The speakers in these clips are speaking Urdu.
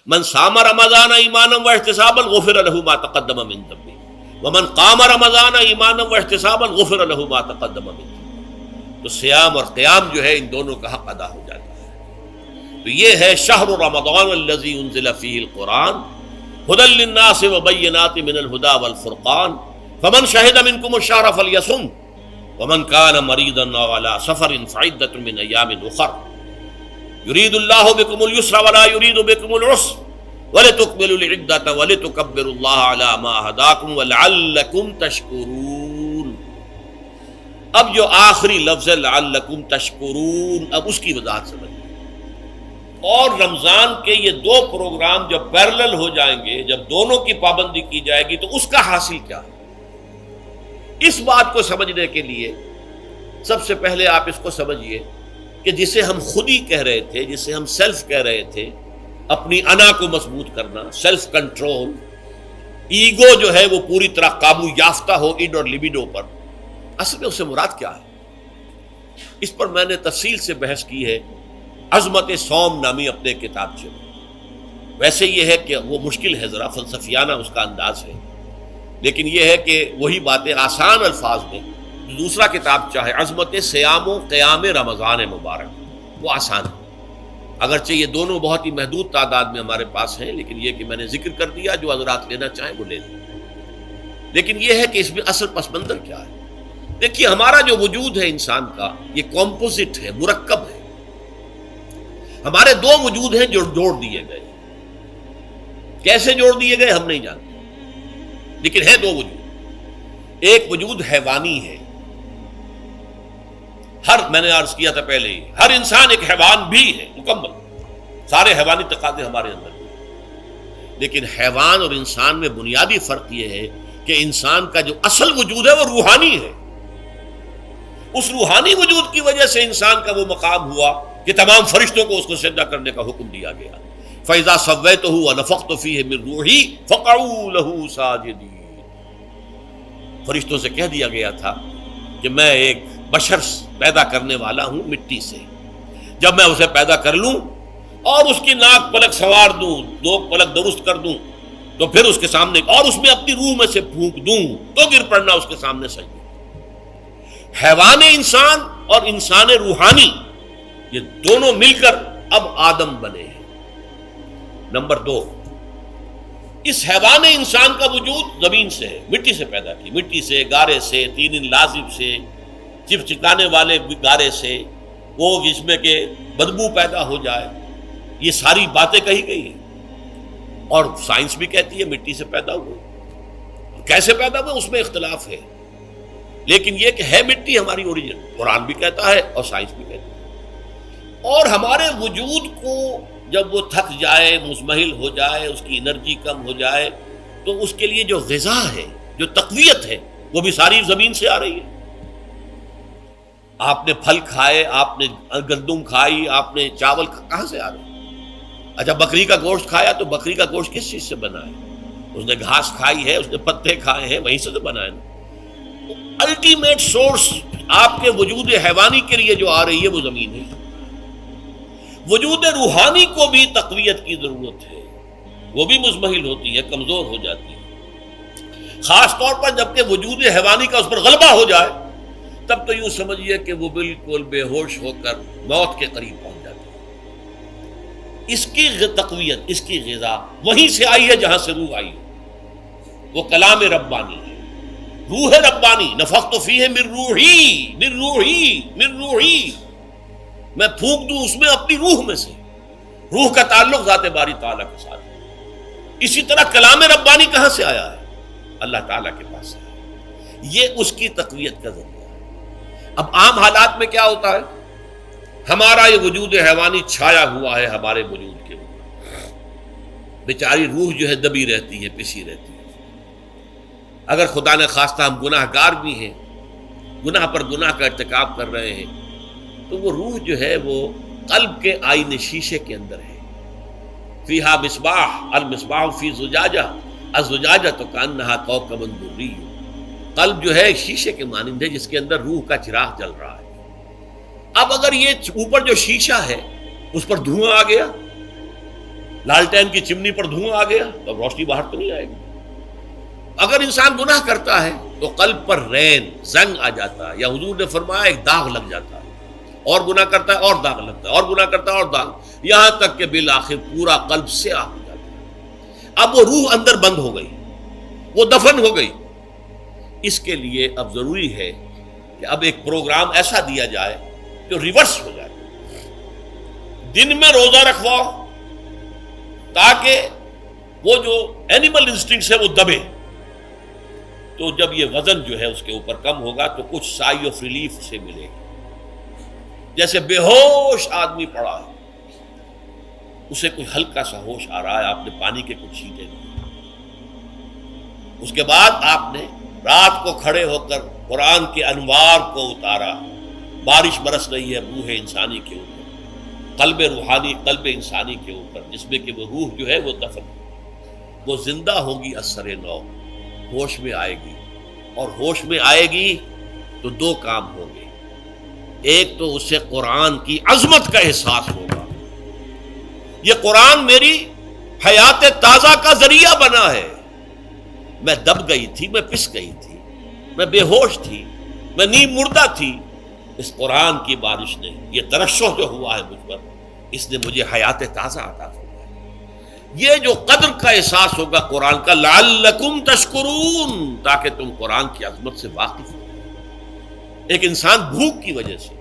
من صام رمضان ایمانا واحتسابا غفر له ما تقدم من ذنبه ومن قام رمضان ایمانا واحتسابا غفر له ما تقدم من ذنبه. تو سیام اور قیام جو ہے ان دونوں کا حق ادا ہو جاتا ہے. تو یہ ہے شہر رمضان الذی انزل فیہ القرآن ھدی للناس وبینات من الھدی والفرقان فمن شہد منکم الشہر فلیصم ومن کان مریضا او علی سفر فعدۃ من ایام اخر یرید اللہ بکم اليسر ولا یرید بکم العسر وَلِتُكْمِلُوا الْعِدَّةَ وَلِتُكَبِّرُوا اللَّهَ عَلَى مَا هَدَاكُمْ وَلَعَلَّكُمْ تَشْكُرُونَ. اب جو آخری لفظ ہے لَعَلَّكُمْ تَشْكُرُونَ، اب اس کی وضاحت سمجھیں. اور رمضان کے یہ دو پروگرام جب پیرلل ہو جائیں گے، جب دونوں کی پابندی کی جائے گی تو اس کا حاصل کیا ہے؟ اس بات کو سمجھنے کے لیے سب سے پہلے آپ اس کو سمجھیے کہ جسے ہم خود ہی کہہ رہے تھے، جسے ہم سیلف کہہ رہے تھے، اپنی انا کو مضبوط کرنا، سیلف کنٹرول، ایگو جو ہے وہ پوری طرح قابو یافتہ ہو اڈ اور لیبیڈو پر، اصل میں اس سے مراد کیا ہے؟ اس پر میں نے تفصیل سے بحث کی ہے عظمت صوم نامی اپنے کتابچے میں. ویسے یہ ہے کہ وہ مشکل ہے، ذرا فلسفیانہ اس کا انداز ہے، لیکن یہ ہے کہ وہی باتیں آسان الفاظ میں دوسرا کتاب چاہے عظمت سیام و قیام رمضان مبارک، وہ آسان ہے. اگرچہ یہ دونوں بہت ہی محدود تعداد میں ہمارے پاس ہیں، لیکن یہ کہ میں نے ذکر کر دیا، جو حضرات لینا چاہیں وہ لے لیں. لیکن یہ ہے کہ اس میں اصل پس منظر کیا ہے. دیکھیے ہمارا جو وجود ہے انسان کا، یہ کمپوزٹ ہے، مرکب ہے. ہمارے دو وجود ہیں جو جوڑ دیے گئے. کیسے جوڑ دیے گئے ہم نہیں جانتے، لیکن ہے دو وجود. ایک وجود حیوانی ہے، میں نے عرض کیا تھا پہلے ہی، ہر انسان ایک حیوان بھی ہے مکمل، سارے حیوانی تقاضے ہمارے اندر ہیں. لیکن حیوان اور انسان میں بنیادی فرق یہ ہے کہ انسان کا جو اصل وجود ہے وہ روحانی ہے. اس روحانی وجود کی وجہ سے انسان کا وہ مقام ہوا کہ تمام فرشتوں کو اس کو سجدہ کرنے کا حکم دیا گیا. فَإِذَا سَوَّيْتُهُ وَنَفَخْتُ فِيهِ مِن رُوحِي فَقَعُوا لَهُ سَاجِدِينَ. فرشتوں سے کہہ دیا گیا تھا کہ میں ایک بشر پیدا کرنے والا ہوں مٹی سے. جب میں اسے پیدا کر لوں اور اس کی ناک پلک سنوار دوں، دو پلک درست کر دوں، تو پھر اس کے سامنے اور اس میں اپنی روح میں سے پھونک دوں تو گر پڑنا اس کے سامنے سجدے. حیوان انسان اور انسان روحانی یہ دونوں مل کر اب آدم بنے ہیں. نمبر دو، اس حیوان انسان کا وجود زمین سے ہے، مٹی سے پیدا کی، مٹی سے، گارے سے، طین لازب سے، چپچکانے والے گارے سے، وہ جس میں کہ بدبو پیدا ہو جائے، یہ ساری باتیں کہی گئی ہیں. اور سائنس بھی کہتی ہے مٹی سے پیدا ہوئے. کیسے پیدا ہوئے اس میں اختلاف ہے، لیکن یہ کہ ہے مٹی ہماری اوریجن، قرآن بھی کہتا ہے اور سائنس بھی کہتی ہے. اور ہمارے وجود کو جب وہ تھک جائے، مزمحل ہو جائے، اس کی انرجی کم ہو جائے، تو اس کے لیے جو غذا ہے، جو تقویت ہے، وہ بھی ساری زمین سے آ رہی ہے. آپ نے پھل کھائے، آپ نے گندم کھائی، آپ نے چاول کہاں سے آ رہے؟ اچھا بکری کا گوشت کھایا تو بکری کا گوشت کس چیز سے بنا ہے؟ اس نے گھاس کھائی ہے، اس نے پتے کھائے ہیں، وہیں سے تو بنا ہے. الٹیمیٹ سورس آپ کے وجود حیوانی کے لیے جو آ رہی ہے وہ زمین ہے. وجود روحانی کو بھی تقویت کی ضرورت ہے، وہ بھی مزمحل ہوتی ہے، کمزور ہو جاتی ہے. خاص طور پر جبکہ وجود حیوانی کا اس پر غلبہ ہو جائے، تب تو یوں سمجھیے کہ وہ بالکل بے ہوش ہو کر موت کے قریب پہنچ جاتی ہے. اس کی تقویت، اس کی غذا وہیں سے آئی ہے جہاں سے روح آئی ہے. وہ کلام ربانی ہے، روح ربانی. نفخت فیہ من روحی، من روحی، من روحی، میں پھونک دوں اس میں اپنی روح میں سے. روح کا تعلق ذات باری تعالیٰ کے ساتھ ہے. اسی طرح کلام ربانی کہاں سے آیا ہے؟ اللہ تعالیٰ کے پاس سے. یہ اس کی تقویت کا ذریعہ ہے. اب عام حالات میں کیا ہوتا ہے؟ ہمارا یہ وجود حیوانی چھایا ہوا ہے ہمارے وجود کے اوپر، بیچاری روح جو ہے دبی رہتی ہے، پسی رہتی ہے. اگر خدا نے خواستہ ہم گناہ گار بھی ہیں، گناہ پر گناہ کا ارتکاب کر رہے ہیں، تو وہ روح جو ہے وہ قلب کے آئینے شیشے کے اندر ہے. فیہا مصباح، المصباح فی زجاجہ، الزجاجہ کأنہا کوکب دری. قلب جو ہے شیشے کے مانند ہے جس کے اندر روح کا چراغ جل رہا ہے. اب اگر یہ اوپر جو شیشہ ہے اس پر دھواں آ گیا، لالٹین کی چمنی پر دھواں آ گیا تو اب روشنی باہر تو نہیں آئے گی۔ اگر انسان گناہ کرتا ہے تو قلب پر رین زنگ آ جاتا ہے، یا حضور نے فرمایا ایک داغ لگ جاتا ہے، اور گناہ کرتا ہے اور داغ لگتا ہے، اور گناہ کرتا ہے اور داغ، یہاں تک کہ بالآخر پورا قلب سیاہ ہو جاتا ہے۔ اب وہ روح اندر بند ہو گئی، وہ دفن ہو گئی۔ اس کے لیے اب ضروری ہے کہ اب ایک پروگرام ایسا دیا جائے جو ریورس ہو جائے۔ دن میں روزہ رکھواؤ تاکہ وہ جو اینیمل انسٹنکٹس ہے وہ دبے، تو جب یہ وزن جو ہے اس کے اوپر کم ہوگا تو کچھ سائی آف ریلیف سے ملے گی۔ جیسے بے ہوش آدمی پڑا ہے، اسے کوئی ہلکا سا ہوش آ رہا ہے، آپ نے پانی کے کچھ چھینٹے دیے، اس کے بعد آپ نے رات کو کھڑے ہو کر قرآن کے انوار کو اتارا، بارش برس رہی ہے روح انسانی کے اوپر، قلب روحانی، قلب انسانی کے اوپر، جس میں کہ وہ روح جو ہے وہ دفن، وہ زندہ ہوگی اثر نو، ہوش میں آئے گی، اور ہوش میں آئے گی تو دو کام ہوں گے۔ ایک تو اسے قرآن کی عظمت کا احساس ہوگا، یہ قرآن میری حیات تازہ کا ذریعہ بنا ہے، میں دب گئی تھی، میں پس گئی تھی، میں بے ہوش تھی، میں نیم مردہ تھی، اس قرآن کی بارش نے، یہ ترشح جو ہوا ہے مجھ پر، اس نے مجھے حیات تازہ عطا فرمائی۔ یہ جو قدر کا احساس ہوگا قرآن کا، لعلکم تشکرون، تاکہ تم قرآن کی عظمت سے واقف ہو۔ ایک انسان بھوک کی وجہ سے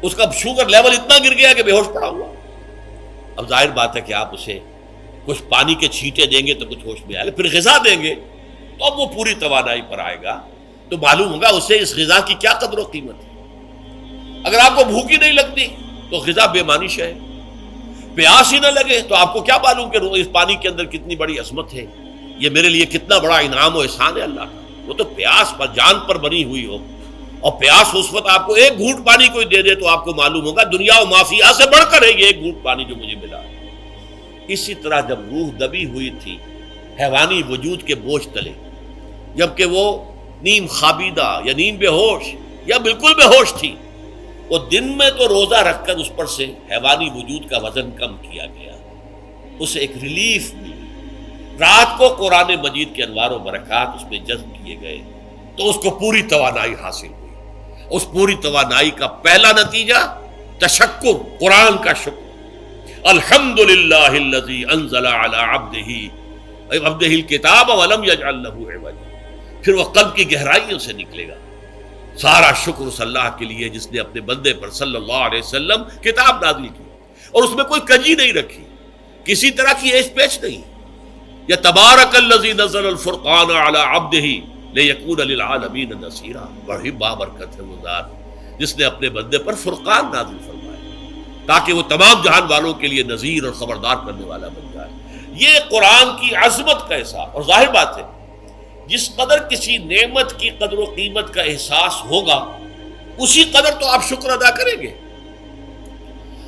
اس کا شوگر لیول اتنا گر گیا کہ بے ہوش پڑا ہوا، اب ظاہر بات ہے کہ آپ اسے کچھ پانی کے چھینٹے دیں گے تو کچھ ہوش میں آئے گا، پھر غذا دیں گے تو اب وہ پوری توانائی پر آئے گا، تو معلوم ہوگا اسے اس غذا کی کیا قدر و قیمت ہے۔ اگر آپ کو بھوک ہی نہیں لگتی تو غذا بے معنی ہے، پیاس ہی نہ لگے تو آپ کو کیا معلوم کہ اس پانی کے اندر کتنی بڑی عظمت ہے، یہ میرے لیے کتنا بڑا انعام و احسان ہے اللہ کا۔ وہ تو پیاس پر جان پر بنی ہوئی ہو، اور پیاس اس وقت آپ کو ایک گھونٹ پانی کوئی دے دے تو آپ کو معلوم ہوگا دنیا و مافیا سے بڑھ کر ہے یہ ایک گھونٹ پانی جو مجھے ملا۔ اسی طرح جب روح دبی ہوئی تھی حیوانی وجود کے بوجھ تلے، جبکہ وہ نیم خوابیدہ یا نیم بے ہوش یا بالکل بے ہوش تھی، وہ دن میں تو روزہ رکھ کر اس پر سے حیوانی وجود کا وزن کم کیا گیا، اسے ایک ریلیف ملی۔ رات کو قرآن مجید کے انوار و برکات اس میں جذب کیے گئے تو اس کو پوری توانائی حاصل ہوئی۔ اس پوری توانائی کا پہلا نتیجہ تشکر، قرآن کا شکر، الحمدللہ الذی انزل علی عبدہ الکتاب ولم یجعل لہ عوجا، پھر وہ قلب کی گہرائیوں سے نکلے گا۔ سارا شکر اس اللہ کے لیے جس نے اپنے بندے پر صلی اللہ علیہ وسلم کتاب نازل کی، اور اس میں کوئی کجی نہیں رکھی، کسی طرح کی ایش پیچ نہیں۔ یا تبارک الذی نزل الفرقان علی عبدہ لیکون للعالمین نذیرا، بڑی بابرکت ہے وہ ذات جس نے اپنے بندے پر فرقان نازل فرمایا تاکہ وہ تمام جہان والوں کے لیے نذیر اور خبردار کرنے والا بن جائے۔ یہ قرآن کی عظمت کا احساس، اور ظاہر بات ہے جس قدر کسی نعمت کی قدر و قیمت کا احساس ہوگا اسی قدر تو آپ شکر ادا کریں گے۔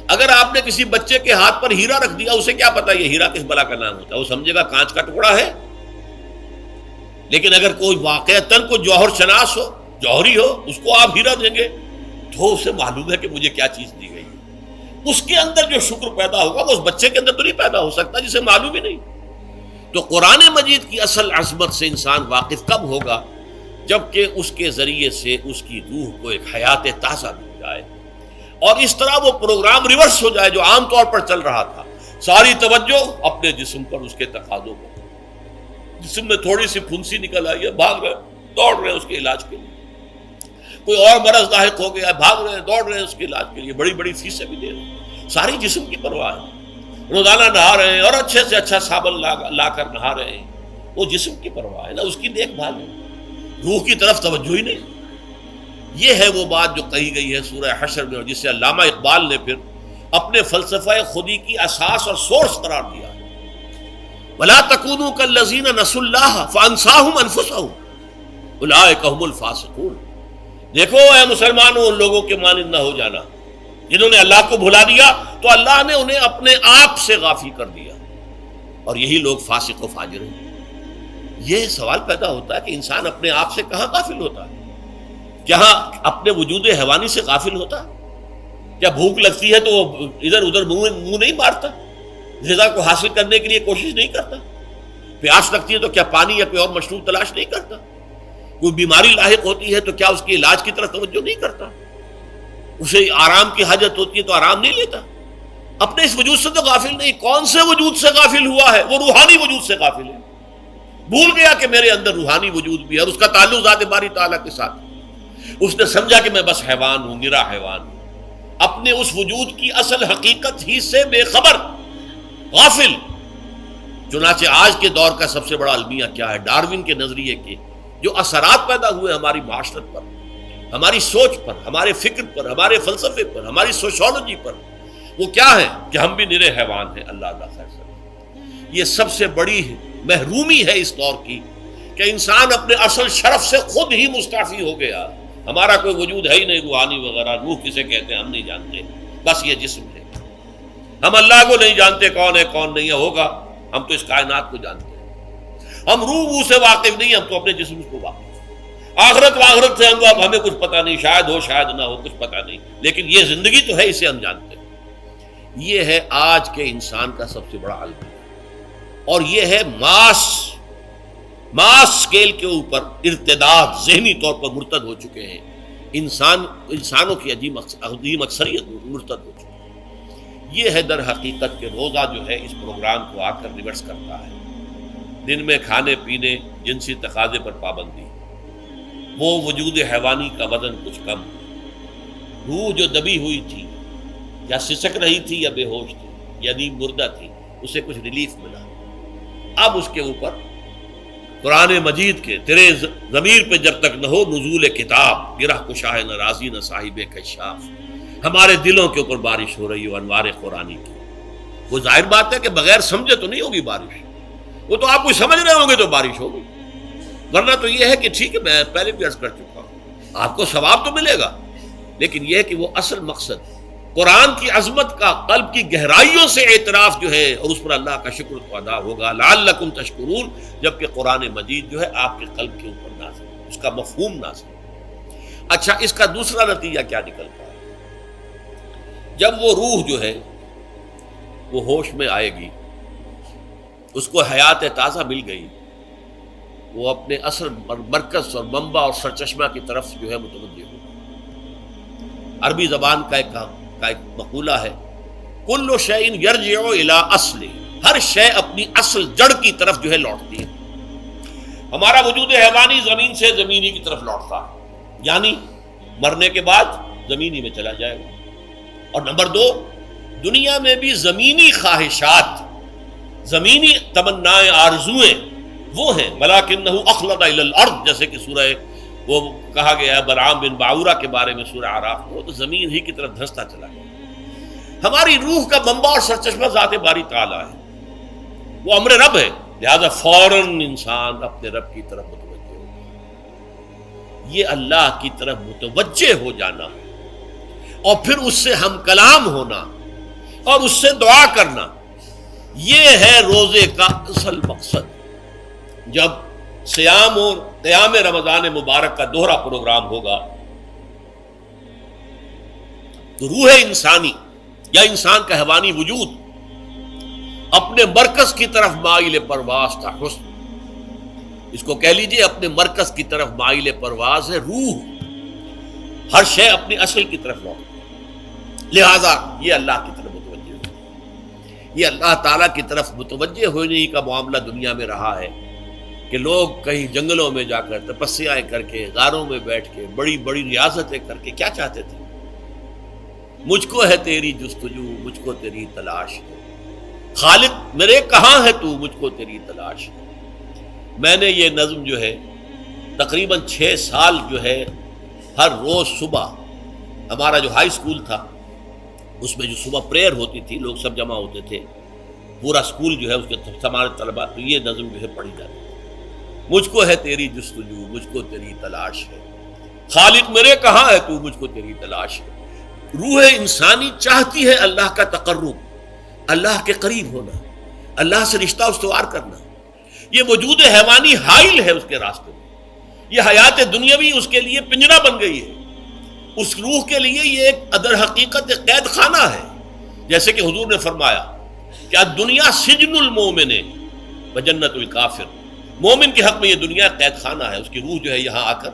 اگر آپ نے کسی بچے کے ہاتھ پر ہیرا رکھ دیا، اسے کیا پتا یہ ہیرا کس بلا کا نام ہوتا ہے، وہ سمجھے گا کانچ کا ٹکڑا ہے۔ لیکن اگر کوئی واقعتاً کوئی جوہر شناس ہو، جوہری ہو، اس کو آپ ہیرا دیں گے تو اسے معلوم ہے کہ مجھے کیا چیز دی گئی ہے۔ اس کے اندر جو شکر پیدا ہوگا وہ اس بچے کے اندر تو نہیں پیدا ہو سکتا جسے معلوم ہی نہیں۔ تو قرآن مجید کی اصل عظمت سے انسان واقف کب ہوگا؟ جبکہ اس کے ذریعے سے اس کی روح کو ایک حیات تازہ مل جائے، اور اس طرح وہ پروگرام ریورس ہو جائے جو عام طور پر چل رہا تھا۔ ساری توجہ اپنے جسم پر، اس کے تقاضوں پر۔ جسم میں تھوڑی سی پھنسی نکل آئی ہے، بھاگ رہے دوڑ رہے اس کے علاج کے لیے۔ کوئی اور مرض لاحق ہو گیا، بھاگ رہے دوڑ رہے اس کے علاج کے لیے، بڑی بڑی فیسیں بھی دے رہے، ساری جسم کی پرواہ ہے۔ روزانہ نہا رہے ہیں اور اچھے سے اچھا صابن لا کر نہا رہے ہیں، وہ جسم کی پرواہ ہے، نہ اس کی دیکھ بھال ہے، روح کی طرف توجہ ہی نہیں۔ یہ ہے وہ بات جو کہی گئی ہے سورہ حشر میں، اور جسے علامہ اقبال نے پھر اپنے فلسفہ خودی کی اساس اور سورس قرار دیا۔ وَلَا تَكُونُوا كَالَّذِينَ نَسُوا اللَّهَ فَأَنسَاهُمْ أَنفُسَهُمْ أُولَٰئِكَ هُمُ الْفَاسِقُونَ۔ دیکھو اے مسلمانوں، ان لوگوں کے مانند نہ ہو جانا جنہوں نے اللہ کو بھلا دیا تو اللہ نے انہیں اپنے آپ سے غافل کر دیا، اور یہی لوگ فاسق و فاجر ہیں۔ یہ سوال پیدا ہوتا ہے کہ انسان اپنے آپ سے کہاں غافل ہوتا ہے؟ کیا اپنے وجود حیوانی سے غافل ہوتا ہے؟ کیا بھوک لگتی ہے تو وہ ادھر ادھر منہ نہیں مارتا؟ غذا کو حاصل کرنے کے لیے کوشش نہیں کرتا؟ پیاس لگتی ہے تو کیا پانی یا کوئی اور مشروب تلاش نہیں کرتا؟ کوئی بیماری لاحق ہوتی ہے تو کیا اس کے علاج کی طرف توجہ نہیں کرتا؟ اسے آرام کی حاجت ہوتی ہے تو آرام نہیں لیتا؟ اپنے اس وجود سے تو غافل نہیں. کون سے وجود سے غافل ہوا ہے؟ وہ روحانی وجود سے غافل ہے. بھول گیا کہ میرے اندر روحانی وجود بھی ہے اور اس کا تعلق ذات باری تعالیٰ کے ساتھ. اس نے سمجھا کہ میں بس حیوان ہوں، نرا حیوان ہوں، اپنے اس وجود کی اصل حقیقت ہی سے بے خبر، غافل. چنانچہ آج کے دور کا سب سے بڑا المیہ کیا ہے؟ ڈاروین کے نظریے کے جو اثرات پیدا ہوئے ہماری معاشرت پر، ہماری سوچ پر، ہمارے فکر پر، ہمارے فلسفے پر، ہماری سوشولوجی پر، وہ کیا ہے کہ ہم بھی نرے حیوان ہیں. اللہ اللہ خیر سے یہ سب سے بڑی محرومی ہے اس دور کی کہ انسان اپنے اصل شرف سے خود ہی مستعفی ہو گیا. ہمارا کوئی وجود ہے ہی نہیں روحانی وغیرہ. روح کسے کہتے ہیں ہم نہیں جانتے، بس یہ جسم ہے. ہم اللہ کو نہیں جانتے کون ہے کون نہیں ہے. ہوگا ہم تو اس کائنات کو جانتے ہیں. ہم روح سے واقف نہیں، ہم تو اپنے جسم کو واقف. آخرت سے ہمیں کچھ پتہ نہیں، شاید ہو شاید نہ ہو، کچھ پتہ نہیں. لیکن یہ زندگی تو ہے، اسے ہم جانتے ہیں. یہ ہے آج کے انسان کا سب سے بڑا المیہ. اور یہ ہے ماس اسکیل کے اوپر ارتداد، ذہنی طور پر مرتد ہو چکے ہیں. انسانوں کی عظیم اکثریت مرتد ہو چکی ہے. یہ ہے در حقیقت کہ روزہ جو ہے اس پروگرام کو آ کر ریورس کرتا ہے. دن میں کھانے پینے، جنسی تقاضے پر پابندی، وہ وجود حیوانی کا وزن کچھ کم، روح جو دبی ہوئی تھی یا سسک رہی تھی یا بے ہوش تھی یا نیند مردہ تھی، اسے کچھ ریلیف ملا. اب اس کے اوپر قرآن مجید کے تیرے ضمیر پہ جب تک نہ ہو نزول کتاب، گرہ کشا ہے نہ راضی نہ صاحب کشاف، ہمارے دلوں کے اوپر بارش ہو رہی ہو انوار قرآنی کی. وہ ظاہر بات ہے کہ بغیر سمجھے تو نہیں ہوگی بارش. وہ تو آپ کو سمجھ رہے ہوں گے تو بارش ہوگی، ورنہ تو یہ ہے کہ ٹھیک ہے میں پہلے بھی عرض کر چکا ہوں آپ کو ثواب تو ملے گا، لیکن یہ ہے کہ وہ اصل مقصد قرآن کی عظمت کا قلب کی گہرائیوں سے اعتراف جو ہے اور اس پر اللہ کا شکر تو ادا ہوگا. لعلکم تشکرون، جبکہ قرآن مجید جو ہے آپ کے قلب کے اوپر نازل ہے، اس کا مفہوم نازل ہے. اچھا، اس کا دوسرا نتیجہ کیا نکلتا ہے؟ جب وہ روح جو ہے وہ ہوش میں آئے گی، اس کو حیات تازہ مل گئی، وہ اپنے اصل مرکز اور منبع اور سرچشمہ کی طرف جو ہے متوجہ ہو. عربی زبان کا ایک مقولہ ہے، کل شیء یرجع الی اصلہ، ہر شے اپنی اصل جڑ کی طرف جو ہے لوٹتی ہے. ہمارا وجود حیوانی زمین سے زمینی کی طرف لوٹتا ہے، یعنی مرنے کے بعد زمینی میں چلا جائے گا. اور نمبر دو، دنیا میں بھی زمینی خواہشات، زمینی تمنائیں، آرزویں وہ ہیں. ولکنہ اخلد الی الارض، جیسے کہ سورہ وہ کہا گیا ہے بلعام بن باعورہ کے بارے میں سورہ اعراف میں، وہ تو زمین ہی کی طرف دھنستا چلا گیا. ہماری روح کا منبع اور سرچشمہ ذات باری تعالیٰ ہے، وہ امر رب ہے، لہذا فوراً انسان اپنے رب کی طرف متوجہ ہوگا. یہ اللہ کی طرف متوجہ ہو جانا اور پھر اس سے ہم کلام ہونا اور اس سے دعا کرنا، یہ ہے روزے کا اصل مقصد. جب سیام اور قیام رمضان مبارک کا دوہرا پروگرام ہوگا تو روح انسانی یا انسان کا حیوانی وجود اپنے مرکز کی طرف مائل پرواز کا حسن، اس کو کہہ لیجئے اپنے مرکز کی طرف مائل پرواز ہے. روح ہر شے اپنی اصل کی طرف لوٹ، لہذا یہ اللہ کی طرف متوجہ ہو. یہ اللہ تعالیٰ کی طرف متوجہ ہونے کا معاملہ دنیا میں رہا ہے کہ لوگ کہیں جنگلوں میں جا کر تپسیائیں کر کے، غاروں میں بیٹھ کے، بڑی بڑی ریاضتیں کر کے کیا چاہتے تھے؟ مجھ کو ہے تیری جستجو، مجھ کو تیری تلاش ہے، خالق میرے کہاں ہے تو، مجھ کو تیری تلاش ہے. میں نے یہ نظم جو ہے تقریباً 6 سال جو ہے ہر روز صبح، ہمارا جو ہائی اسکول تھا اس میں جو صبح پریئر ہوتی تھی، لوگ سب جمع ہوتے تھے، پورا اسکول جو ہے اس کے ہمارے طلباء، تو یہ نظم جو ہے پڑھی جاتی تھی. مجھ کو ہے تیری جستجو، مجھ کو تیری تلاش ہے، خالق میرے کہاں ہے تو، مجھ کو تیری تلاش ہے. روح انسانی چاہتی ہے اللہ کا تقرب، اللہ کے قریب ہونا، اللہ سے رشتہ استوار کرنا. یہ وجود حیوانی حائل ہے اس کے راستے میں. یہ حیات دنیاوی اس کے لیے پنجرا بن گئی ہے. اس روح کے لیے یہ ایک در حقیقت ایک قید خانہ ہے. جیسے کہ حضور نے فرمایا کیا دنیا سجن المومن و جنت الکافر، مومن کے حق میں یہ دنیا قید خانہ ہے، اس کی روح جو ہے یہاں آ کر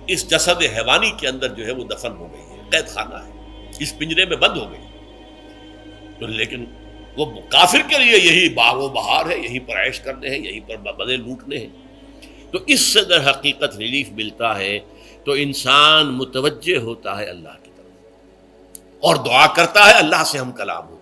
اس جسد حیوانی کے اندر جو ہے وہ دفن ہو گئی ہے، قید خانہ ہے، اس پنجرے میں بند ہو گئی۔ تو لیکن وہ کافر کے لیے یہی باغ و بہار ہے، یہیں پر عیش کرنے ہیں، یہیں پر مزے لوٹنے ہیں۔ تو اس سے در حقیقت ریلیف ملتا ہے، تو انسان متوجہ ہوتا ہے اللہ کی طرف اور دعا کرتا ہے اللہ سے ہم کلام ہو۔